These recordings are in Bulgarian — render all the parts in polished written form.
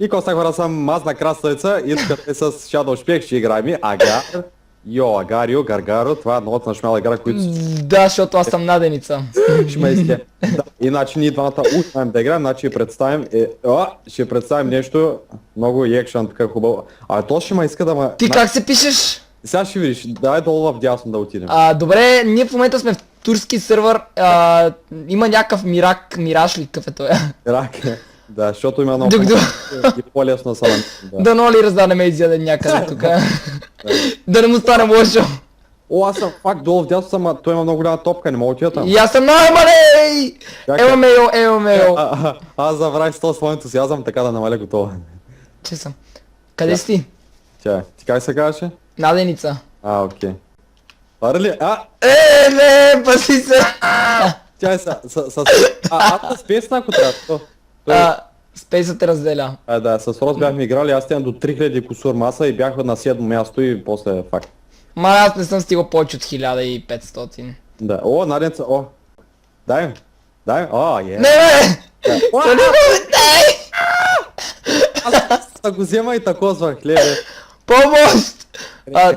И коса хора съм мазна краставица, искате с Shadow Spec ще играем Агар, Агарио, Гаргаро, това е много нашмяла игра, които Да, защото аз съм наденица. ще ме изке. Да. Иначе ние двамата узнаем да играем, значи ще представим нещо много екшън, така хубаво. А то ще ме иска да ме... Ти как се пишеш? Сега ще видиш, дай долу в дясно да отидем. Добре, ние в момента сме в турски сървър. Има някакъв мираж ли какъв е той? Рак е. Да, защото има много и по-лесно са. Да но ли разданеме изяде някъде тук. Да не му стане лошо. О, аз съм факт долу в дясно съм, а той има много голяма топка, не мога отида там. И аз съм най-малей! Ева мейл. Аз забравих с този свой ентусиазъм, така да намаля готова. Че съм. Къде си ти? Ти как се казваше? Наденица. Окей. Пара ли? Паси се! Тя е с песна, ако трябва. Спейсът те разделя. Да, с Рос бяхме играли, аз стигнах до 3000 кусур маса и бях на 7 място и после факт. Ма аз не съм стигал повече от 1500. Да, Наденца, дай ми. Не бе! Дай! Аз го взема и такозвах, леле. Помощ!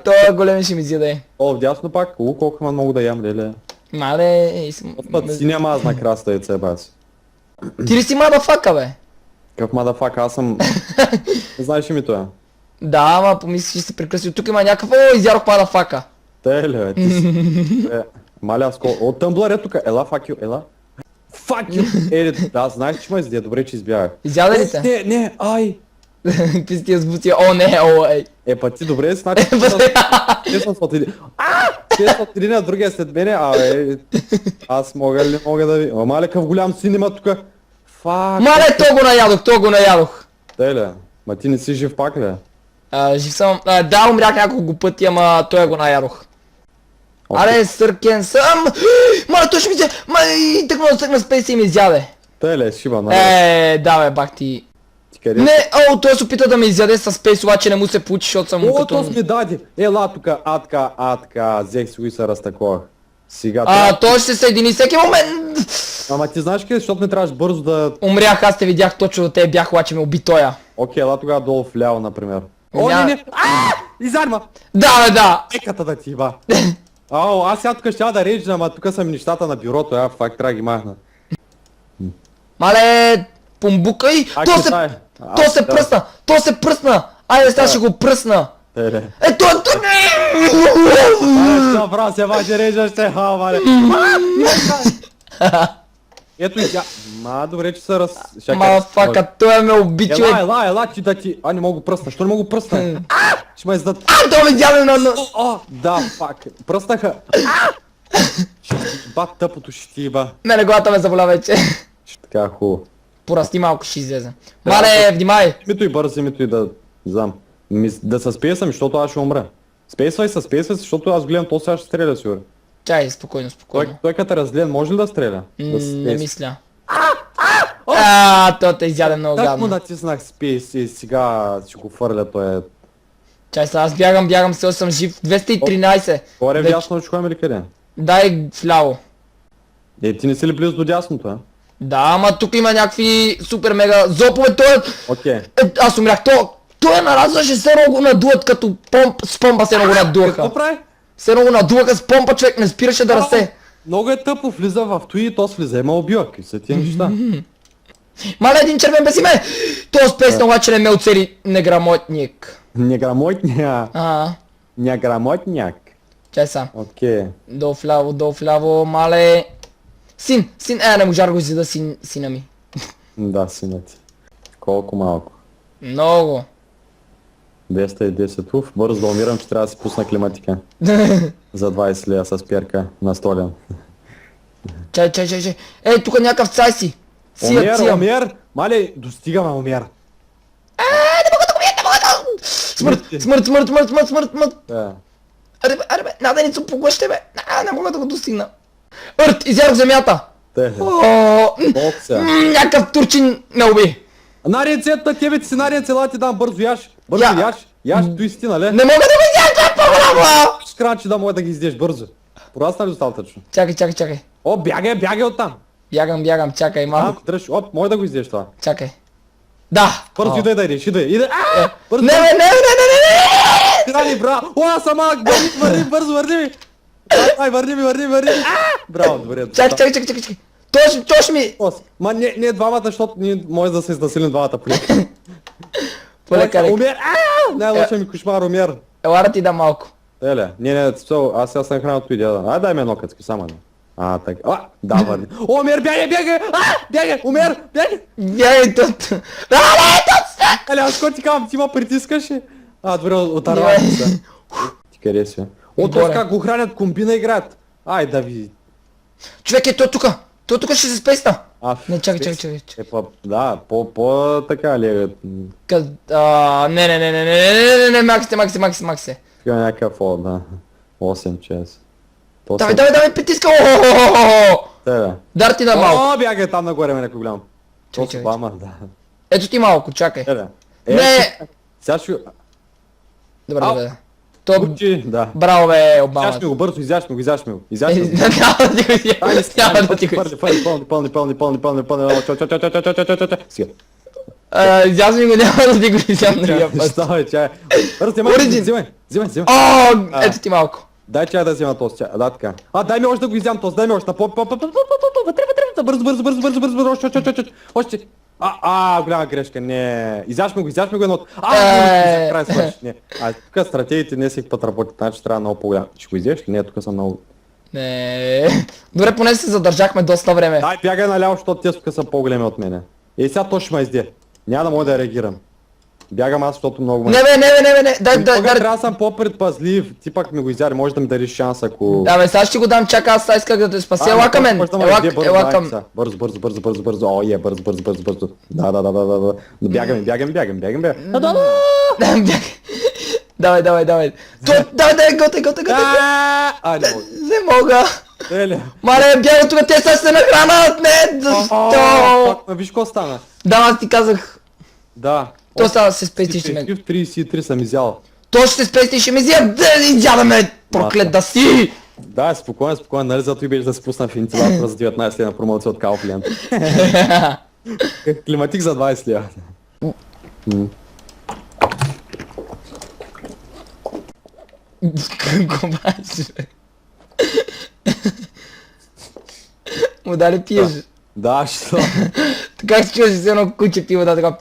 Това големи ще ми изяде. Вдясно пак, колко има много да ям, леле. Мале, Път си няма аз на краставица, бас. Ти ли си мадафака, бе? Какъв мадафак, аз съм... Не знаеш ли ми това? Да, ама помислиш, че си прекръсил. Тук има някакъв... изярох мадафака. Те ли, бе, ти си... Маля, от тъмблър е тук. Ела, fuck you, ела. Fuck you! Да, знаеш, че ме изде, добре, че избягах. Изяда ли те? Не, ай! Писти я сбутия, ей. Па ти добре, значи... Те съм отиди на другия след мене, аз мога ли мога да ви... Мале, къв голям син има тука. Фак. Мале, то го наядох. Те ли? Ма ти не си жив пак ли? Жив съм. Да, умрях няколко пъти, ама той го наядох. Аре, съркен съм! Мале, той ще ми взе! Мале, тъкна да стъкна спейси и ми изяде. Те ли, шиба, нали? Да бе, бах ти. Не, той се опита да ме изяде с спейс, обаче не му се получи, защото съм като... то ми даде! Ела тука, атка, взех си го и се разтаковах. Сега... той ще се съедини всеки момент! Ама ти знаеш къде, защото не трябваш бързо да... Умрях, аз те видях точно до тебе бях, обаче ме уби тоя. Окей, ела тогава долу вляво, например. Не! Изарма! Да, бе, да! Еката да ти ба! Аз сега тук ще да рейджна, ама тук са ми нещата на бюрото, факт трябва да ги махна. Мале, пумбукай! То се пръсна! Айде сега ще го пръсна! Ето! Добра, се вади рейджащи, мале! Ето и тя. Добре, че се Мафака, той ме уби, човек! Ела, ти да ти... не мога пръсна, що не мога пръсна? Ще ме издат... той ме изяде на... Да, фак. Пръснаха. Бат тъпото ще ти ба. Мене главата ме заболя вече. Така хубаво. Порасти малко ще излезе. Мале, внимай! Мито и бързи, мито и да знам. Да се спейсам, защото аз ще умра. Спейсвай се, защото аз гледам, то сега ще стреля сигурно. Чай, спокойно. Той като разгледан, може ли да стреля? Не мисля. Той те изяде много гадно. Так му натиснах спейс и сега ще го фърля, той е... Чай сега, аз бягам, все съм жив. 213. Горе вясно очкуваме или къде? Дай вляво. Ти не си ли близо до дясното, а? Да, ама тук има някакви супер мега зопове, Окей. Аз умрях, той наразваше, все едно го надуват като с помпа, все едно го надуваха. Какво прави? Все едно го надуваха с помпа, човек, не спираше да расте. Много е тъпо, влиза в той и то слиза, има убива, какви са тия неща. Мале, един червен без име! То спесна обаче не ме оцели неграмотник. Неграмотняк. Чай са. Окей. Долу вляво, мале. Син, не можа да го изяда сина ми. Да, синът ти. Колко малко. Много. 210, бързо да умирам, че трябва да си пусна климатика. За 20 лея с перка на столен. Чай. Тук някакъв цай си. Умер! Мале, достигаме умер. Не мога да го бия, Смърт. Аре бе, наденица поглъще бе. Не мога да го достигна. Изярох земята. Някакъв турчин ме уби. Нарецета, тебе ти си нарец, ела ти дам бързо яш. Бързо яш, той си ти, нали? Не мога да го изяш, това е по-голямо! Скранчи да мога да ги издеш бързо. Порасна ли достатъчно? Чакай. Бягай оттам. Бягам, чакай малко. Дръж, може да го издеш това. Чакай. Да! Бързо О. иде да идеш, иде. Бързо. Не, не! Дали, браво! О, аз съм малък, върни, бързо, върни ми! Ай, върни ми! Браво, добре. Чакай. Точно ми! Ма не двамата, защото ние може да се изнасилим двамата полека. Полека, лека. Умер! Най-лошия ми кошмар, умер. Елара ти да малко. Еле, не, аз сега съм хранал твой дяда. Ай, дай ми едно къцки, само не. Така. Да, върни. О, умер, бягай, умер, бягай. Бягай тут. Але, тут! Еле, аз какво ти казвам, ти ма притискаш ли? Добре, отървам се. Ти къде си? Горе. Как го хранят, комбина играят. Ай, да ви... Човек той тука. Той тука ще се спейста. Не, чакай. Да, така ли? Не, Макси. Така някакъв, да. 8 часа. Давай, притиска. Тебе. Дар ти да малко. О, бягай там нагоре, ме някой голям. Чакай. Бама, да. Ето ти малко, чакай. Еле. Не! Сега ще... Добре. То... Учи, да. Браво бе, Обама. Изяш ми го бързо, изяш ми го. Няма да ти го Сега. Изяз ми го, няма да ти го изям другия път. Ставай, чай. Бързо, взимай. О, ето ти малко. Дай чай да взема този чай. Да, така. Дай ми още да го изям този, дай ми още. Бързо. Още. Голяма грешка, не. Изяш ми го едно. Край свърши, не. Тук стратегиите не си път работят, значи трябва много по-голям. Ще го изяш ли? Не, тук съм много... Не. Добре, поне се задържахме доста време. Дай, бягай наляво, защото те тук са по-големи от мене. Сега то ще ме изде. Няма да мога да реагирам. Бягам аз, защото много ме... Не, дай. Трябва да съм по-предпазлив. Ти пак ми го изяри, може да ми дариш шанс, ако... Да бе, сега ще го дам, чака, аз исках да те спася. Ела към мен. Ела към... Бързо. О, бързо. Да. Бягаме. Давай. Давай, готай. Не мога. Мале, бягам тук, те са се нахранат, не, защо? Виж какво стана? Да, аз ти казах. Да. То става се спести ще ме. 33 съм изял. То ще се спести и ще ме изяда, да изядаме, проклет да си! Да, спокойно, нали зато и беше да се пусна в вентилатора за 19 лева промоция от Kaufland. Климатик за 20 лева. Какво правиш, бе? Му дали пиеш? Да, що? Така се чуваш с едно куче пива, да така.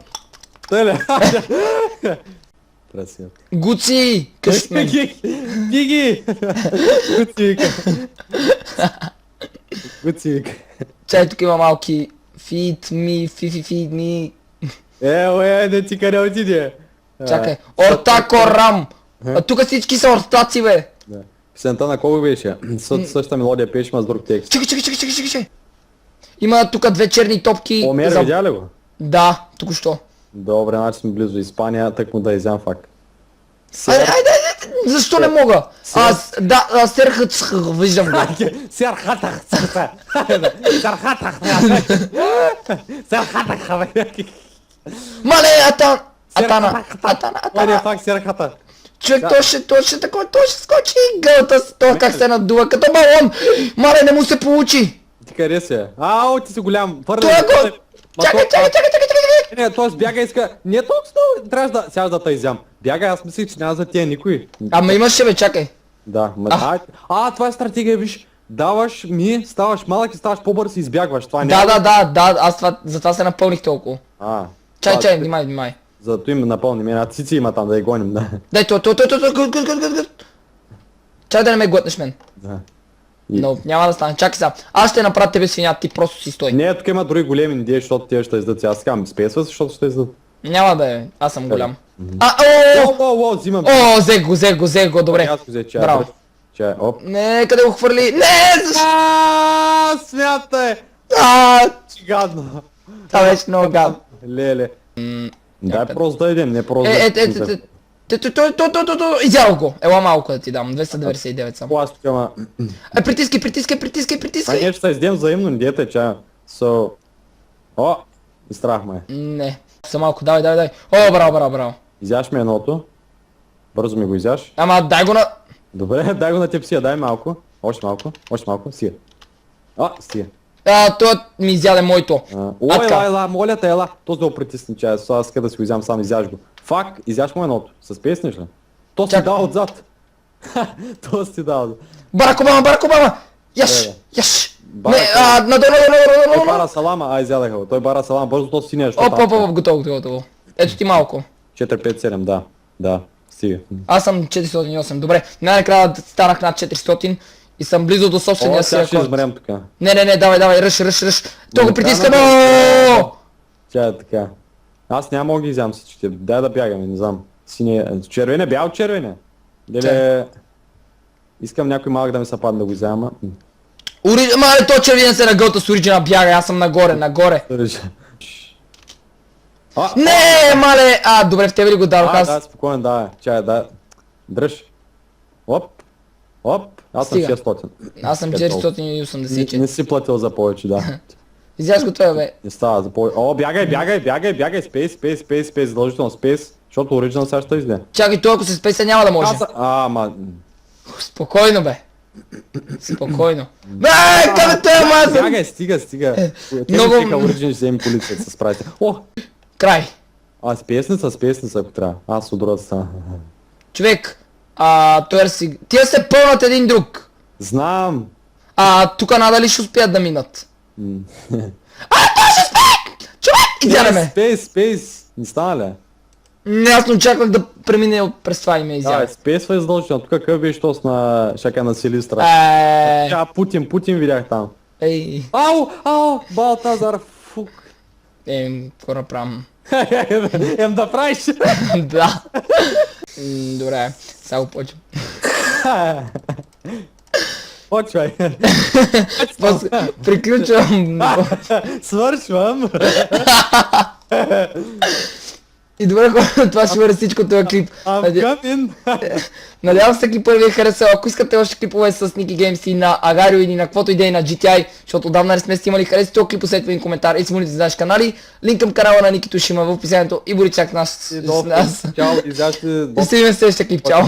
Теле! Красиво. Гуци! Къщ мен. Гиги! Гуцик. Чай, тук има малки. Feed me. Не ти къде отиде? Чакай. Ортакорам! Тук всички са ортаци, бе. Песента на кого беше? Същата мелодия пееше, ма с друг текст. Чакай. Има тук две черни топки. Омер, видя ли го? Да, току-що. Добре, значи сме близо Испания, тък му да изям факт. Айде, защо не мога? Серхът, виждам го. Серхатах. Мале, Атана. Това е факт, серхата. Човек, то ще скочи гълта, то как се надува като балон. Мале, не му се получи. Ти къде си? Ти си голям. Той е го... Чакай. Не, т.е. бяга иска... Не толкова трябваш да... Сега да те изям. Бяга, аз мислих, че няма за тия никой. Ама имаше бе, чакай. Да, това е стратегия, виж. Даваш ми, ставаш малък и ставаш по-бърз и избягваш. Това не е... Да, аз затова се напълних толкова. Чай, внимай. Зато им напълни мен, цици има там да я гоним, да. Дай, гуд. Чай да не ме глътнеш мен. Да. Но няма да стане, чакай сега. Аз ще направя тебе свиня, ти просто си стой. Не, тук има други големи идеи, защото те ще издат. Аз така спесва, защото ще издат. Няма бе, аз съм голям. Взимам. Взех го, добре. Аз го взе чай. Браво. Чай, оп. Не, къде го хвърли? Не, защо? Смятай! Гадно. Това беше много гадно. Леле. Дай просто да идем, не просто да... Изял го. Ела малко да ти дам, 299 само. Аз тук ама... Притискай. Ние ще се издем взаимно, не дете чая. Изтрахме. Не. Са малко, давай. О, браво. Изяш ми едното. Бързо ми го изяш. Ама дай го на... Добре, дай го на теб сия, дай малко. Още малко, сия. Стига. Той ми изяде моето. Ой, така. ела, моля те, ела. Този да го притисни чая, аз иска да си го взям сам, изяж го. Фак, изяж му едното. С песниш ли? То си Чакай. дал отзад. То си дал. Барак Обама, Барак Обама! Яш, Е. яш! Барак Не, Той надолу. бара салама, изядаха го. Той бара салама, бързо то синя, защото Оп, готово. Ето ти малко. 4, 5, 7, да. Да, стига. Аз съм 408. Добре, най-накрая станах над 400 и съм близо до собствения О, си сега ще рекорд. измрем тук. Не, давай, ръш. Той го Не, притиска, да, но! Тя е така. Аз няма мога ги изям всичките. Дай да бягаме, не знам. Синя, червене, бял червене. Дали... Искам някой малък да ми се падне да го изяма. Мале, то червен се нагълта с Ориджина бяга, аз съм нагоре. Не, мале! Добре, в тебе ли го дадох аз? Да, спокойно, да. Чай, да. Дръж. Оп. Аз съм Стига. 600. Аз съм Не 484. си платил за повече, да. Изяж го това, бе. Не става за повече. О, бягай, спейс, задължително спейс. Защото Original сега ще изде. Чакай, той ако се спеса няма да може. Ма... Спокойно, бе. Спокойно. Бе, къде той е мазър? Бягай, стига. Те Много- не стига Origin, ще вземи полицията с справите. О! Край. С песница, ако трябва. Аз от другата страна. Човек, той си... Тия се пълнат един друг. Знам! Тук надали ще успеят да минат. Той ще успее! Човек! Изяде ме! Спейс! Не стана ли? Не, аз не очаквах да премине през това име изяде. Спейсва е задължително. Тук какъв беше тос на шака на Силистра? Путин видях там. Ей, Ау! Балтазар, фук. какво направим? Ем да правиш! Да. Добре, сега го почвам. Почвай! Приключвам. Свършвам! И добре, хора, това ще бъде всичко този клип. I'm Надявам се клипът ви е харесал. Ако искате още клипове с Niki Games и на Агарио или на каквото идея на GTI, защото отдавна не сме снимали, харесайте този клип, посетите един коментар и смолите за наши канали. Линк към канала на Никито ще има в описанието и бъдете чак с нас. Чао, изящи. И се видим в следващия клип. Чао!